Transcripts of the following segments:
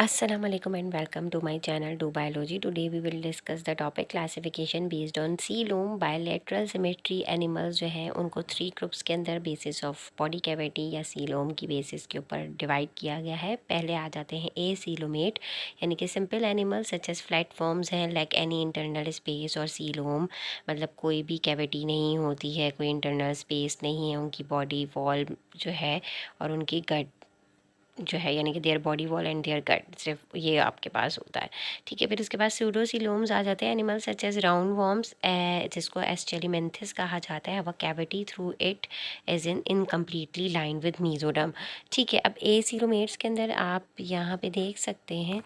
Assalamualaikum and welcome to my channel Do Biology. Today we will discuss the topic classification based on coelom. Bilateral symmetry animals जो हैं उनको 3 groups के अंदर basis of body cavity या coelom की basis के ऊपर divide किया गया है। पहले आ जाते हैं ए सीलोमेट यानी कि simple animals such as platforms हैं लाइक एनी इंटरनल स्पेस और सीलोम मतलब कोई भी कैविटी नहीं होती है, कोई इंटरनल स्पेस नहीं है, उनकी बॉडी वॉल जो है और उनकी गट जो है यानी कि their body wall and their gut सिर्फ ये आपके पास होता है। ठीक है, फिर उसके बाद स्यूडोसीलोम्स आ जाते हैं animal such as round worms जिसको एस्चेलिमेंथिस कहा जाता है। वह cavity through it as in incompletely line with mesoderm. ठीक है, अब ए सीलोमेट्स के अंदर आप यहाँ पे देख सकते हैं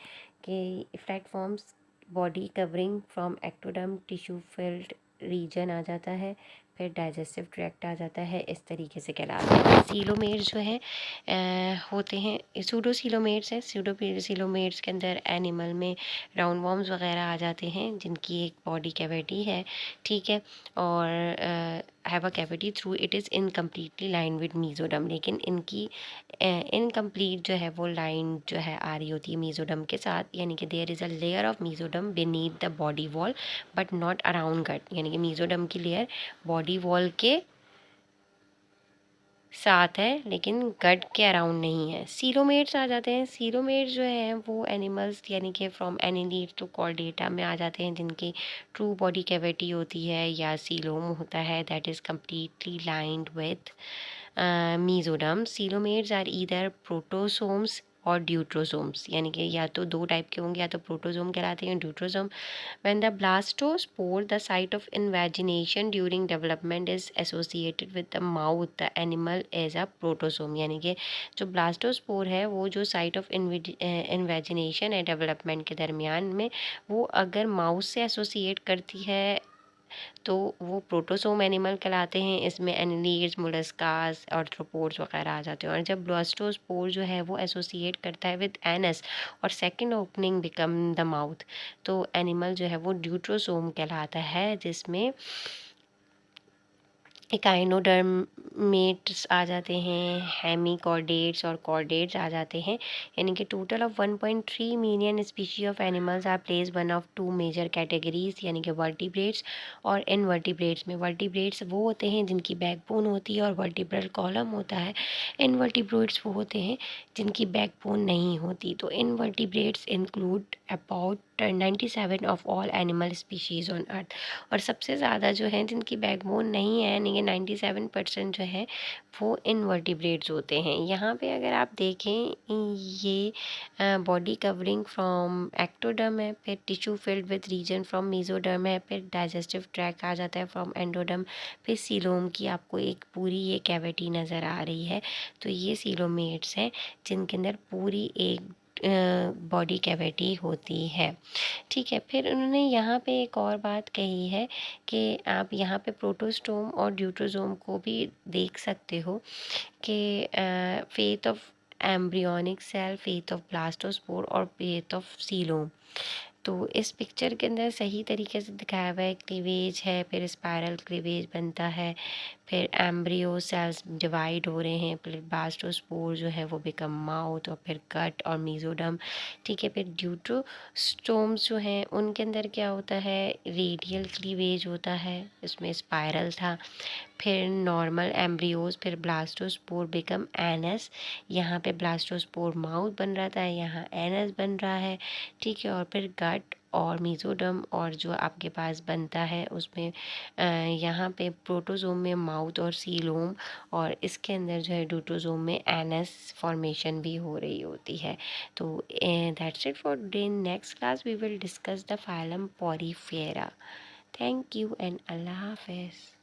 कि platforms body covering from ectoderm tissue filled region आ जाता है, फिर डाइजेस्टिव ट्रैक्ट आ जाता है, इस तरीके से कहलाते हैं। सीलोमेट्स जो है होते हैं सूडोसीलोमेट्स हैं। सूडोसीलोमेट्स के अंदर एनिमल में राउंड वॉर्म्स वगैरह आ जाते हैं जिनकी एक बॉडी कैविटी है। ठीक है, और have a cavity through it is incompletely line with mesoderm, लेकिन इनकी इनकम्प्लीट जो है वो लाइन जो है आ रही होती है मीजोडम के साथ, यानी कि there is a layer of mesoderm beneath the body wall but not around gut, यानी कि मीजोडम की लेयर बॉडी वॉल के साथ है लेकिन गट के अराउंड नहीं है। सीलोमेट्स आ जाते हैं। सीलोमेट्स जो हैं वो एनिमल्स यानी कि फ्रॉम एनिलीट टू कॉर्डेटा में आ जाते हैं जिनकी ट्रू बॉडी कैविटी होती है या सीलोम होता है that is completely lined with mesoderm. Coelomates are either protostomes और ड्यूट्रोसोम्स, यानी कि या तो 2 टाइप के होंगे, या तो प्रोटोसोम कहलाते हैं ड्यूट्रोसोम। When the blastospore, the site of invagination during development, is associated with the mouth, the animal is a protosome, यानी कि जो ब्लास्टोस्पोर है वो जो साइट ऑफ इन्वेजिनेशन है डेवलपमेंट के दरमियान में, वो अगर माउथ से एसोसिएट करती है तो वो प्रोटोसोम एनिमल कहलाते हैं। इसमें एनिलीड्स, मोलस्कास, आर्थ्रोपोड्स वगैरह आ जाते हैं। और जब ब्लास्टोस्पोर जो है वो एसोसिएट करता है विद एनस और second opening become the mouth, तो एनिमल जो है वो ड्यूट्रोसोम कहलाता है, जिसमें इकाइनोडर्मेट्स आ जाते हैं, हेमिकॉर्डेट्स और कॉर्डेट्स आ जाते हैं। यानी कि total of 1.3 million species of animals are place one of 2 major categories, यानी कि वर्टिब्रेट्स और इनवर्टिब्रेट्स में। वर्टिब्रेट्स वो होते हैं जिनकी बैकबोन होती है और वर्टिब्रल कॉलम होता है। इनवर्टिब्रेट्स वो होते हैं जिनकी बैकबोन नहीं होती। तो invertebrates include about 97 of all animal species on earth, और सबसे ज़्यादा जो है जिनकी बैकबोन नहीं है यानी कि 97% जो है वो इनवर्टिब्रेट्स होते हैं। यहाँ पे अगर आप देखें ये बॉडी कवरिंग फ्रॉम एक्टोडर्म है, फिर tissue filled with region from mesoderm है, फिर डाइजेस्टिव ट्रैक्ट आ जाता है फ्रॉम एंडोडर्म, फिर सीलोम की आपको एक पूरी ये कैविटी नज़र आ रही है। तो ये सीलोमेट्स हैं जिनके अंदर पूरी एक बॉडी कैविटी होती है। ठीक है, फिर उन्होंने यहाँ पे एक और बात कही है कि आप यहाँ पे प्रोटोस्टोम और ड्यूट्रोसोम को भी देख सकते हो कि fate of embryonic cell, fate of blastopore और फेथ ऑफ सीलोम। तो इस पिक्चर के अंदर सही तरीके से दिखाया हुआ है, क्लीवेज है, फिर स्पायरल क्लीवेज बनता है, फिर एम्ब्रियो सेल्स डिवाइड हो रहे हैं, फिर ब्लास्टोस्पोर जो है वो बिकम माउथ और फिर गट और मीजोडम। ठीक है, फिर ड्यूट्रोस्टोम्स जो हैं उनके अंदर क्या होता है, रेडियल क्लीवेज होता है, इसमें स्पायरल था, फिर नॉर्मल एम्ब्रियोज, फिर ब्लास्टोस्पोर बिकम एनस। यहाँ पे ब्लास्टोस्पोर माउथ बन रहा था, यहाँ एनस बन रहा है। ठीक है, और फिर गट और मीजोडम और जो आपके पास बनता है उसमें यहाँ पे प्रोटोजोम में माउथ और सीलोम, और इसके अंदर जो है ड्यूट्रोजोम में एनस फॉर्मेशन भी हो रही होती है। तो that's it for today. In next class we will discuss the phylum Porifera. Thank you and अल्लाह हाफिज़।